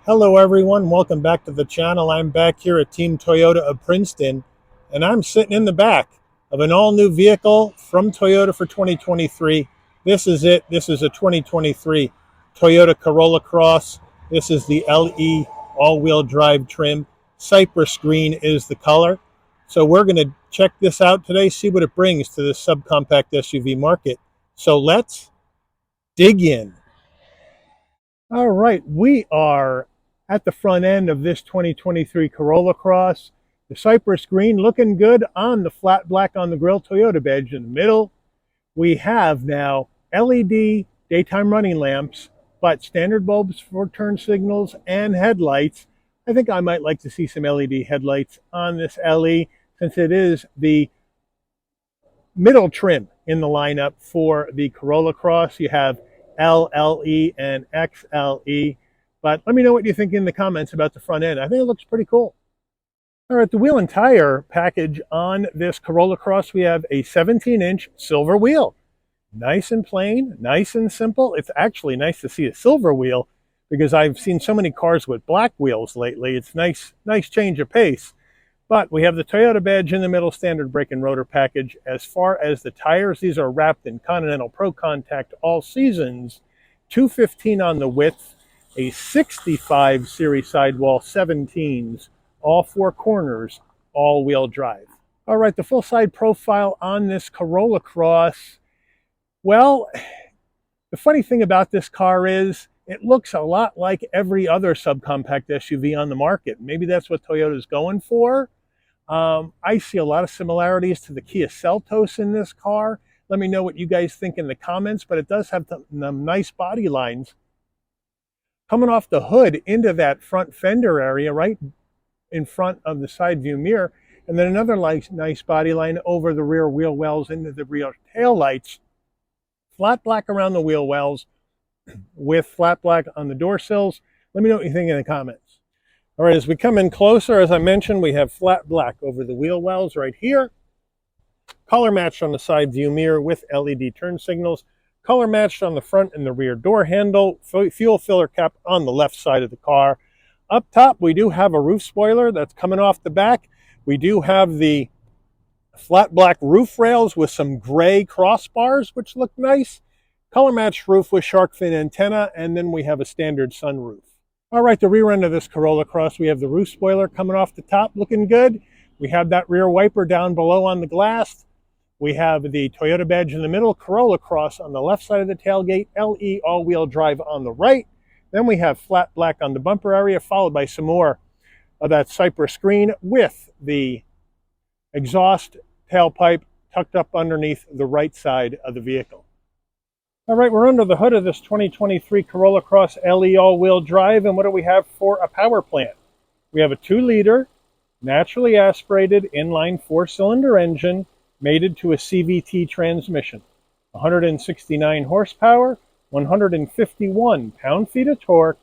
Hello everyone, welcome back to the channel. I'm back here at Team Toyota of Princeton, and I'm sitting in the back of an all-new vehicle from Toyota for 2023. This is it. This is a 2023 Toyota Corolla Cross. This is the LE all-wheel drive trim. Cypress green is the color. So we're going to check this out today, see what it brings to this subcompact SUV market. So let's dig in. All right, we are at the front end of this 2023 Corolla Cross. The Cypress green looking good on the flat black on the grille, Toyota badge in the middle. We have now LED daytime running lamps, but standard bulbs for turn signals and headlights. I think I might like to see some LED headlights on this LE since it is the middle trim in the lineup for the Corolla Cross. You have LLE and XLE. But let me know what you think in the comments about the front end. I think it looks pretty cool. All right, the wheel and tire package on this Corolla Cross, we have a 17-inch silver wheel. Nice and plain, nice and simple. It's actually nice to see a silver wheel because I've seen so many cars with black wheels lately. It's nice change of pace. But we have the Toyota badge in the middle, standard brake and rotor package. As far as the tires, these are wrapped in Continental Pro Contact all seasons, 215 on the width, a 65 series sidewall 17s, all four corners, all-wheel drive. All right, the full side profile on this Corolla Cross. Well, the funny thing about this car is it looks a lot like every other subcompact SUV on the market. Maybe that's what Toyota's going for. I see a lot of similarities to the Kia Seltos in this car. Let me know what you guys think in the comments, but it does have the nice body lines coming off the hood into that front fender area right in front of the side view mirror, and then another nice body line over the rear wheel wells into the rear tail lights. Flat black around the wheel wells with flat black on the door sills. Let me know what you think in the comments. All right, as we come in closer, as I mentioned, we have flat black over the wheel wells right here. Color matched on the side view mirror with LED turn signals. Color matched on the front and the rear door handle. Fuel filler cap on the left side of the car. Up top, we do have a roof spoiler that's coming off the back. We do have the flat black roof rails with some gray crossbars, which look nice. Color matched roof with shark fin antenna, and then we have a standard sunroof. All right, the rear end of this Corolla Cross, we have the roof spoiler coming off the top, looking good. We have that rear wiper down below on the glass. We have the Toyota badge in the middle, Corolla Cross on the left side of the tailgate, LE all-wheel drive on the right. Then we have flat black on the bumper area, followed by some more of that Cypress green with the exhaust tailpipe tucked up underneath the right side of the vehicle. All right, we're under the hood of this 2023 Corolla Cross LE all-wheel drive, and what do we have for a power plant? We have a 2-liter, naturally aspirated, inline 4-cylinder engine, mated to a CVT transmission. 169 horsepower, 151 pound-feet of torque,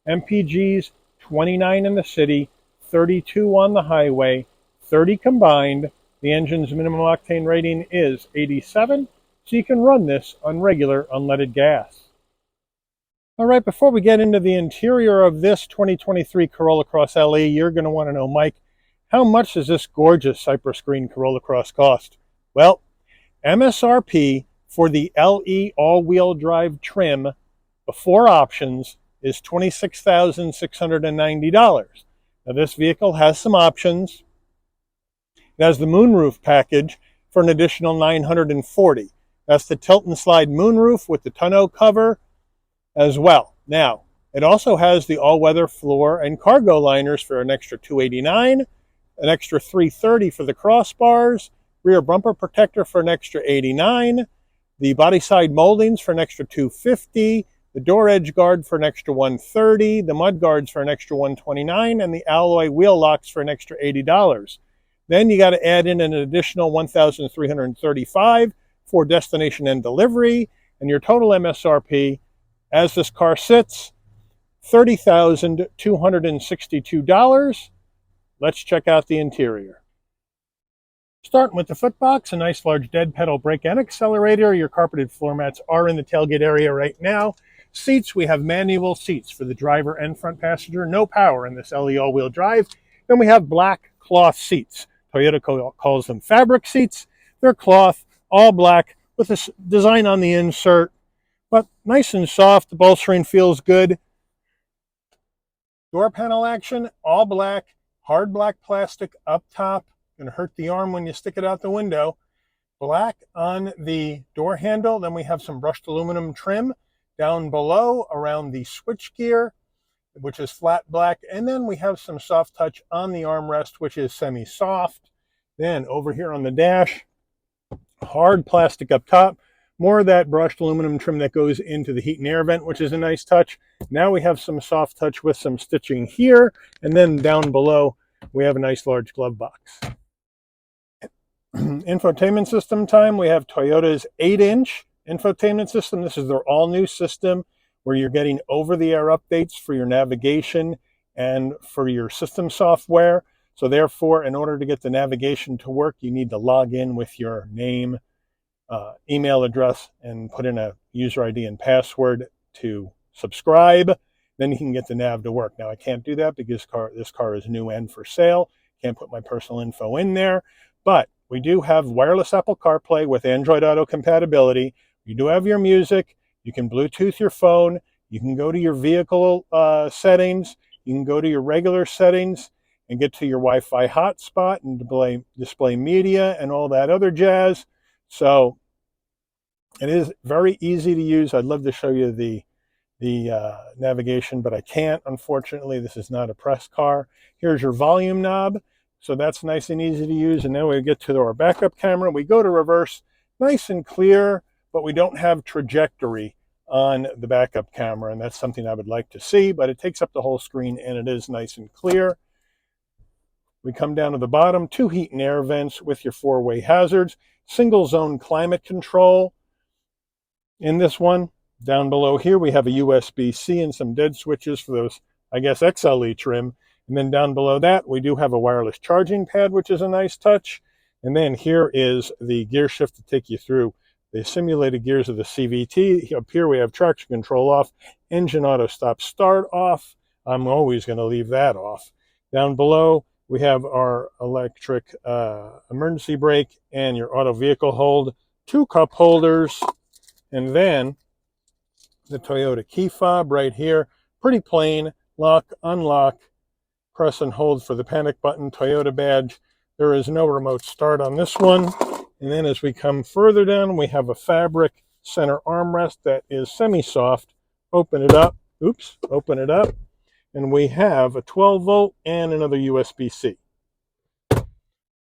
MPGs 29 in the city, 32 on the highway, 30 combined. The engine's minimum octane rating is 87. So you can run this on regular unleaded gas. All right, before we get into the interior of this 2023 Corolla Cross LE, you're going to want to know, Mike, how much does this gorgeous Cypress green Corolla Cross cost? Well, MSRP for the LE all-wheel drive trim before options is $26,690. Now this vehicle has some options. It has the moonroof package for an additional $940. That's the tilt and slide moonroof with the tonneau cover as well. Now, it also has the all-weather floor and cargo liners for an extra $289, an extra $330 for the crossbars, rear bumper protector for an extra $89, the body side moldings for an extra $250, the door edge guard for an extra $130, the mud guards for an extra $129, and the alloy wheel locks for an extra $80. Then you got to add in an additional $1,335 for destination and delivery, and your total MSRP, as this car sits, $30,262. Let's check out the interior. Starting with the footbox, a nice large dead pedal brake and accelerator. Your carpeted floor mats are in the tailgate area right now. Seats, we have manual seats for the driver and front passenger. No power in this LE all-wheel drive. Then we have black cloth seats. Toyota calls them fabric seats. They're cloth, all black, with a design on the insert, but nice and soft. The bolstering feels good. Door panel action, all black, hard black plastic up top. Going to hurt the arm when you stick it out the window. Black on the door handle. Then we have some brushed aluminum trim down below around the switch gear, which is flat black. And then we have some soft touch on the armrest, which is semi-soft. Then over here on the dash, hard plastic up top. More of that brushed aluminum trim that goes into the heat and air vent, which is a nice touch. Now we have some soft touch with some stitching here. And then down below, we have a nice large glove box. Infotainment system time. We have Toyota's 8-inch infotainment system. This is their all-new system where you're getting over-the-air updates for your navigation and for your system software. So therefore, in order to get the navigation to work, you need to log in with your name, email address, and put in a user ID and password to subscribe. Then you can get the nav to work. Now, I can't do that because this car is new and for sale. Can't put my personal info in there. But we do have wireless Apple CarPlay with Android Auto compatibility. You do have your music. You can Bluetooth your phone. You can go to your vehicle settings. You can go to your regular settings and get to your Wi-Fi hotspot and display media and all that other jazz. So it is very easy to use. I'd love to show you the navigation, but I can't. Unfortunately, this is not a press car. Here's your volume knob. So that's nice and easy to use. And then we get to our backup camera. We go to reverse, nice and clear, but we don't have trajectory on the backup camera. And that's something I would like to see, but it takes up the whole screen and it is nice and clear. We come down to the bottom, 2 heat and air vents with your 4-way hazards, single zone climate control in this one. Down below here, we have a USB-C and some dead switches for those, I guess, XLE trim. And then down below that, we do have a wireless charging pad, which is a nice touch. And then here is the gear shift to take you through the simulated gears of the CVT. Up here, we have traction control off, engine auto stop start off. I'm always going to leave that off. Down below, we have our electric emergency brake and your auto vehicle hold, 2 cup holders, and then the Toyota key fob right here. Pretty plain, lock, unlock, press and hold for the panic button, Toyota badge. There is no remote start on this one. And then as we come further down, we have a fabric center armrest that is semi-soft. Open it up. Oops, open it up. And we have a 12-volt and another USB-C.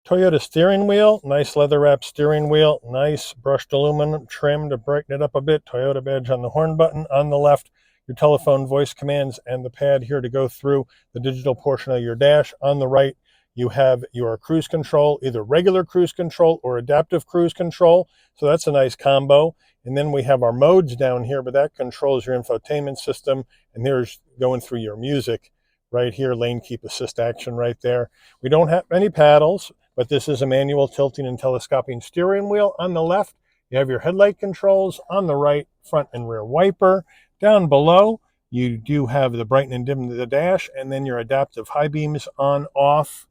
Toyota steering wheel, nice leather-wrapped steering wheel, nice brushed aluminum trim to brighten it up a bit. Toyota badge on the horn button. On the left, your telephone voice commands and the pad here to go through the digital portion of your dash. On the right, you have your cruise control, either regular cruise control or adaptive cruise control. So that's a nice combo. And then we have our modes down here, but that controls your infotainment system. And there's going through your music right here, lane keep assist action right there. We don't have any paddles, but this is a manual tilting and telescoping steering wheel. On the left, you have your headlight controls. On the right, front and rear wiper. Down below, you do have the brighten and dim the dash, and then your adaptive high beams on, off.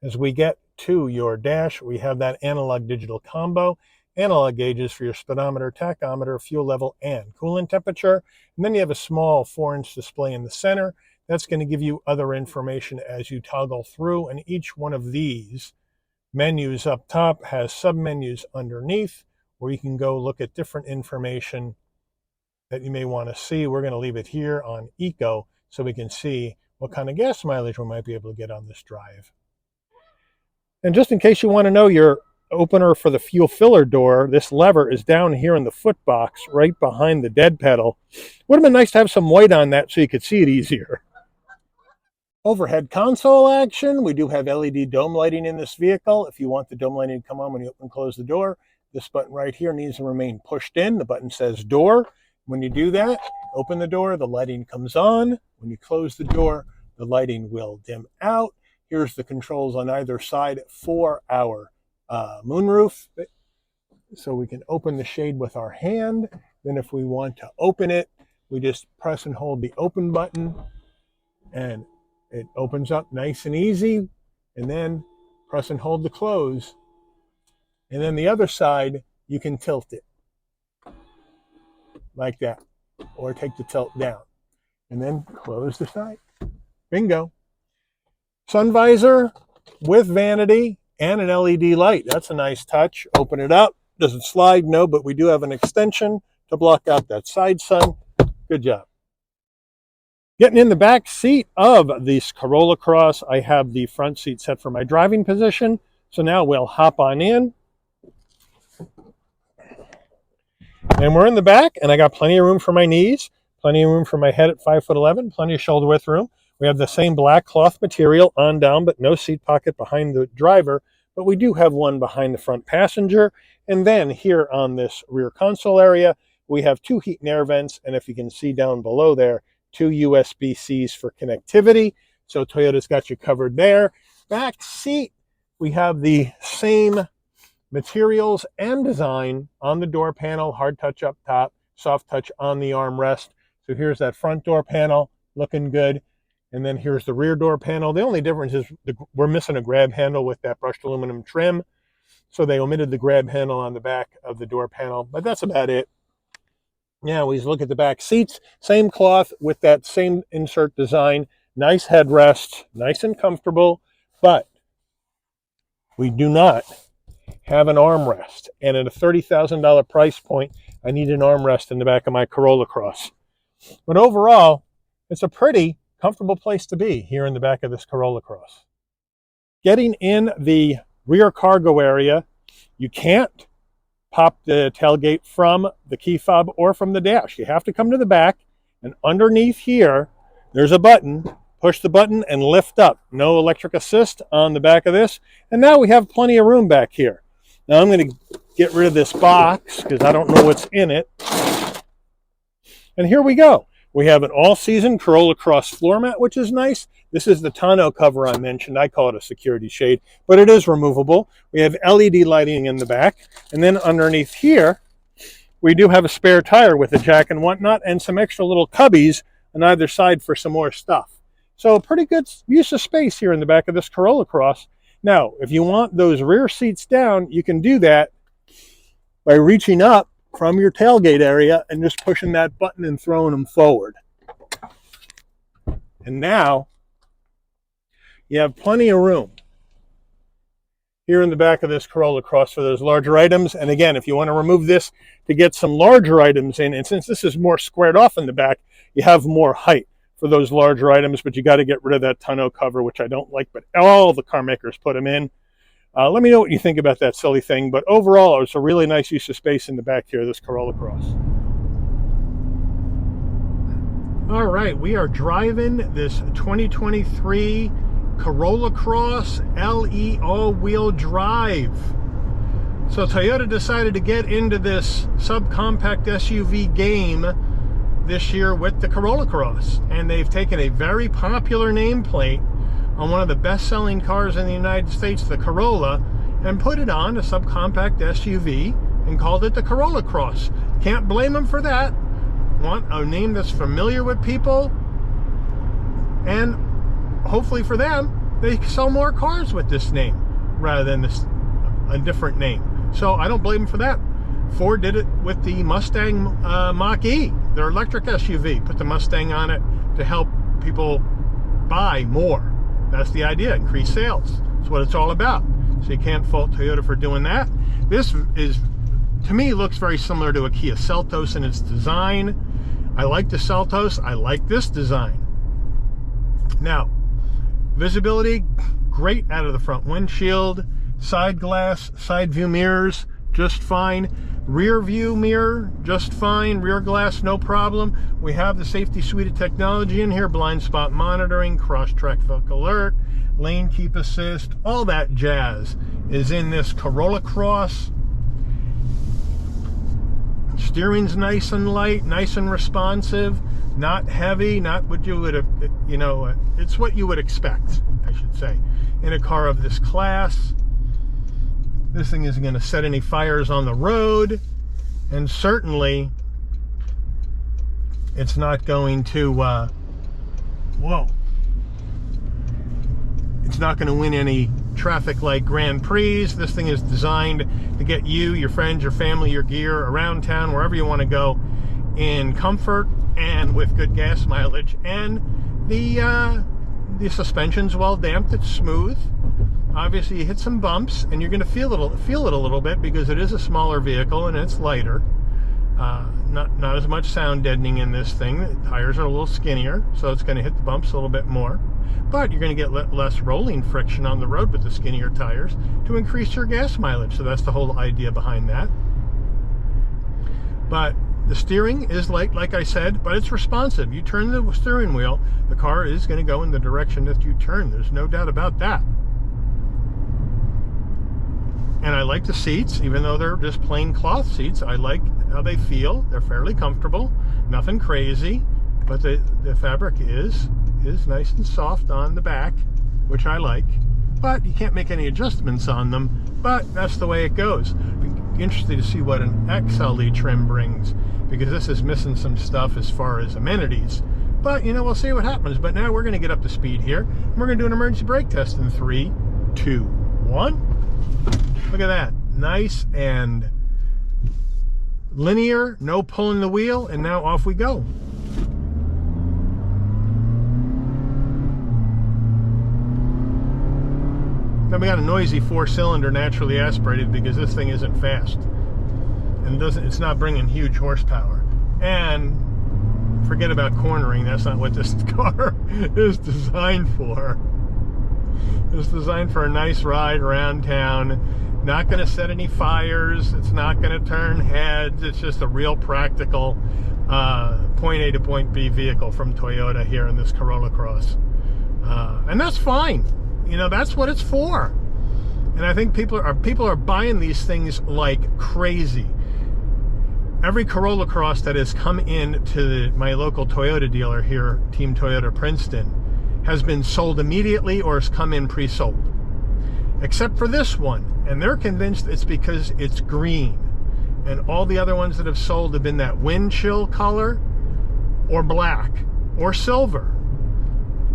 As we get to your dash, we have that analog digital combo. Analog gauges for your speedometer, tachometer, fuel level, and coolant temperature. And then you have a small 4-inch display in the center. That's going to give you other information as you toggle through. And each one of these menus up top has submenus underneath where you can go look at different information that you may want to see. We're going to leave it here on Eco so we can see what kind of gas mileage we might be able to get on this drive. And just in case you want to know your opener for the fuel filler door, this lever is down here in the foot box right behind the dead pedal. Would have been nice to have some white on that so you could see it easier. Overhead console action. We do have LED dome lighting in this vehicle. If you want the dome lighting to come on when you open and close the door, this button right here needs to remain pushed in. The button says door. When you do that, open the door, the lighting comes on. When you close the door, the lighting will dim out. Here's the controls on either side for our moonroof. So we can open the shade with our hand. Then if we want to open it, we just press and hold the open button and it opens up nice and easy. And then press and hold the close. And then the other side, you can tilt it like that, or take the tilt down and then close the side. Bingo. Sun visor with vanity and an LED light. That's a nice touch. Open it up. Does it slide? No, but we do have an extension to block out that side sun. Good job. Getting in the back seat of this Corolla Cross, I have the front seat set for my driving position. So now we'll hop on in. And we're in the back, and I got plenty of room for my knees, plenty of room for my head at 5'11", plenty of shoulder width room. We have the same black cloth material on down, but no seat pocket behind the driver. But we do have one behind the front passenger. And then here on this rear console area, we have 2 heat and air vents. And if you can see down below there, 2 USB-Cs for connectivity. So Toyota's got you covered there. Back seat, we have the same materials and design on the door panel, hard touch up top, soft touch on the armrest. So here's that front door panel, looking good. And then here's the rear door panel. The only difference is we're missing a grab handle with that brushed aluminum trim. So they omitted the grab handle on the back of the door panel, but that's about it. Now we look at the back seats, same cloth with that same insert design, nice headrest, nice and comfortable, but we do not have an armrest. And at a $30,000 price point, I need an armrest in the back of my Corolla Cross. But overall, it's a pretty comfortable place to be here in the back of this Corolla Cross. Getting in the rear cargo area, you can't pop the tailgate from the key fob or from the dash. You have to come to the back, and underneath here, there's a button. Push the button and lift up. No electric assist on the back of this. And now we have plenty of room back here. Now I'm going to get rid of this box because I don't know what's in it. And here we go. We have an all-season Corolla Cross floor mat, which is nice. This is the tonneau cover I mentioned. I call it a security shade, but it is removable. We have LED lighting in the back. And then underneath here, we do have a spare tire with a jack and whatnot and some extra little cubbies on either side for some more stuff. So a pretty good use of space here in the back of this Corolla Cross. Now, if you want those rear seats down, you can do that by reaching up from your tailgate area and just pushing that button and throwing them forward. And now you have plenty of room here in the back of this Corolla Cross for those larger items. And again, if you want to remove this to get some larger items in, and since this is more squared off in the back, you have more height for those larger items, but you got to get rid of that tonneau cover, which I don't like, but all the car makers put them in. Let me know what you think about that silly thing, but overall, it's a really nice use of space in the back here of this Corolla Cross. All right, we are driving this 2023 Corolla Cross LE all-wheel drive. So Toyota decided to get into this subcompact SUV game this year with the Corolla Cross, and they've taken a very popular nameplate on one of the best-selling cars in the United States, the Corolla, and put it on a subcompact SUV and called it the Corolla Cross. Can't blame them for that. Want a name that's familiar with people, and hopefully for them, they sell more cars with this name rather than a different name. So I don't blame them for that. Ford did it with the Mustang Mach-E, their electric SUV. Put the Mustang on it to help people buy more. That's the idea, increase sales. That's what it's all about. So you can't fault Toyota for doing that. This is, to me, looks very similar to a Kia Seltos in its design. I like the Seltos. I like this design. Now, visibility, great out of the front windshield. Side glass, side view mirrors, just fine. Rear view mirror, just fine. Rear glass, no problem. We have the safety suite of technology in here. Blind spot monitoring, cross traffic alert, lane keep assist, all that jazz is in this Corolla Cross. Steering's nice and light, nice and responsive, not heavy, not what you would have, it's what you would expect, I should say, in a car of this class. This thing isn't going to set any fires on the road, and certainly It's not going to, whoa. It's not going to win any traffic light Grand Prix. This thing is designed to get you, your friends, your family, your gear around town, wherever you want to go, in comfort and with good gas mileage. And the suspension's well damped. It's smooth. Obviously, you hit some bumps, and you're going to feel it a little bit because it is a smaller vehicle and it's lighter. Not as much sound deadening in this thing. The tires are a little skinnier, so it's going to hit the bumps a little bit more. But you're going to get less rolling friction on the road with the skinnier tires to increase your gas mileage. So that's the whole idea behind that. But the steering is like I said, but it's responsive. You turn the steering wheel, the car is going to go in the direction that you turn. There's no doubt about that. And I like the seats, even though they're just plain cloth seats. I like how they feel. They're fairly comfortable, nothing crazy, but the fabric is nice and soft on the back, which I like. But you can't make any adjustments on them, but that's the way it goes. Be interested to see what an XLE trim brings, because this is missing some stuff as far as amenities. But, you know, we'll see what happens. But now we're going to get up to speed here, and we're going to do an emergency brake test in 3, 2, 1. Look at that. Nice and linear, no pulling the wheel, and now off we go. Now we got a noisy 4-cylinder naturally aspirated because this thing isn't fast. And it's not bringing huge horsepower. And forget about cornering, that's not what this car is designed for. It's designed for a nice ride around town. Not going to set any fires. It's not going to turn heads. It's just a real practical point A to point B vehicle from Toyota here in this Corolla Cross. And that's fine. You know, that's what it's for. And I think people are buying these things like crazy. Every Corolla Cross that has come in to my local Toyota dealer here, Team Toyota of Princeton, has been sold immediately or has come in pre-sold. Except for this one. And they're convinced it's because it's green. And all the other ones that have sold have been that wind chill color or black or silver.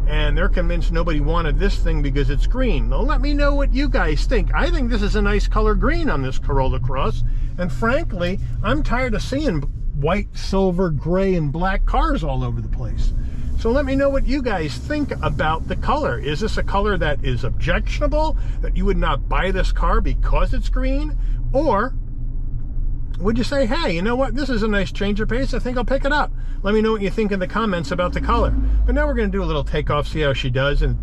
And they're convinced nobody wanted this thing because it's green. Now let me know what you guys think. I think this is a nice color green on this Corolla Cross. And frankly, I'm tired of seeing white, silver, gray, and black cars all over the place. So let me know what you guys think about the color. Is this a color that is objectionable, that you would not buy this car because it's green? Or would you say, hey, you know what, this is a nice change of pace, I think I'll pick it up? Let me know what you think in the comments about the color. But now we're going to do a little takeoff, see how she does. And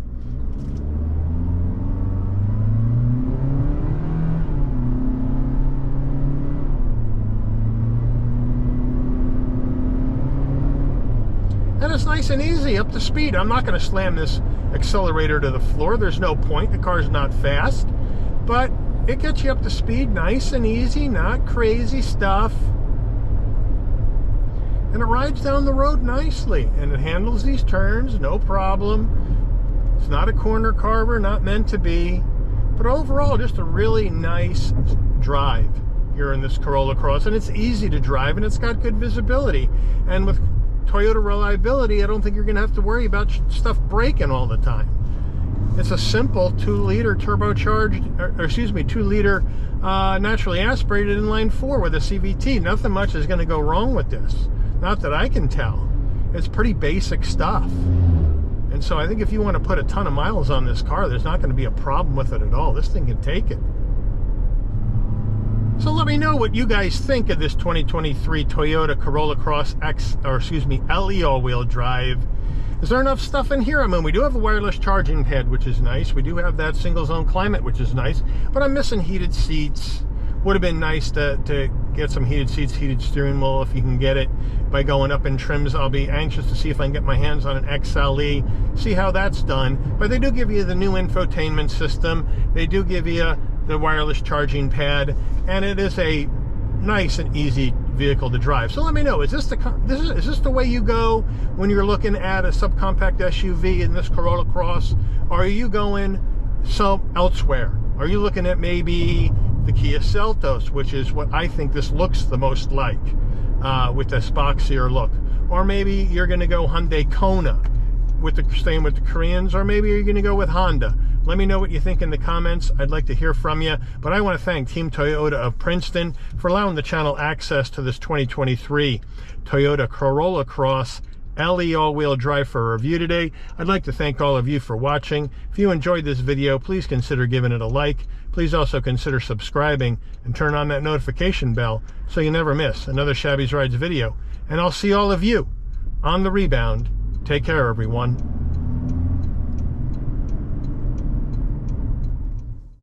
it's nice and easy, up to speed. I'm not going to slam this accelerator to the floor. There's no point. The car's not fast. But it gets you up to speed nice and easy, not crazy stuff. And it rides down the road nicely. And it handles these turns, no problem. It's not a corner carver, not meant to be. But overall, just a really nice drive here in this Corolla Cross. And it's easy to drive, and it's got good visibility. And with Toyota reliability, I don't think you're going to have to worry about stuff breaking all the time. It's a simple 2-liter turbocharged, 2-liter naturally aspirated inline 4 with a CVT. Nothing much is going to go wrong with this. Not that I can tell. It's pretty basic stuff. And so I think if you want to put a ton of miles on this car, there's not going to be a problem with it at all. This thing can take it. So let me know what you guys think of this 2023 Toyota Corolla Cross LE all-wheel drive. Is there enough stuff in here? I mean, we do have a wireless charging pad, which is nice. We do have that single zone climate, which is nice. But I'm missing heated seats. Would have been nice to get some heated seats, heated steering wheel, if you can get it by going up in trims. I'll be anxious to see if I can get my hands on an XLE, see how that's done. But they do give you the new infotainment system. They do give you the wireless charging pad, and it is a nice and easy vehicle to drive. So let me know, is this the way you go when you're looking at a subcompact SUV in this Corolla Cross? Or are you going elsewhere? Are you looking at maybe the Kia Seltos, which is what I think this looks the most like, with this boxier look? or maybe you're going to go Hyundai Kona, staying with the Koreans, or maybe you're going to go with Honda. Let me know what you think in the comments. I'd like to hear from you. But I want to thank Team Toyota of Princeton for allowing the channel access to this 2023 Toyota Corolla Cross LE all-wheel drive for a review today. I'd like to thank all of you for watching. If you enjoyed this video, please consider giving it a like. Please also consider subscribing and turn on that notification bell so you never miss another Shabby's Rides video. And I'll see all of you on the rebound. Take care, everyone.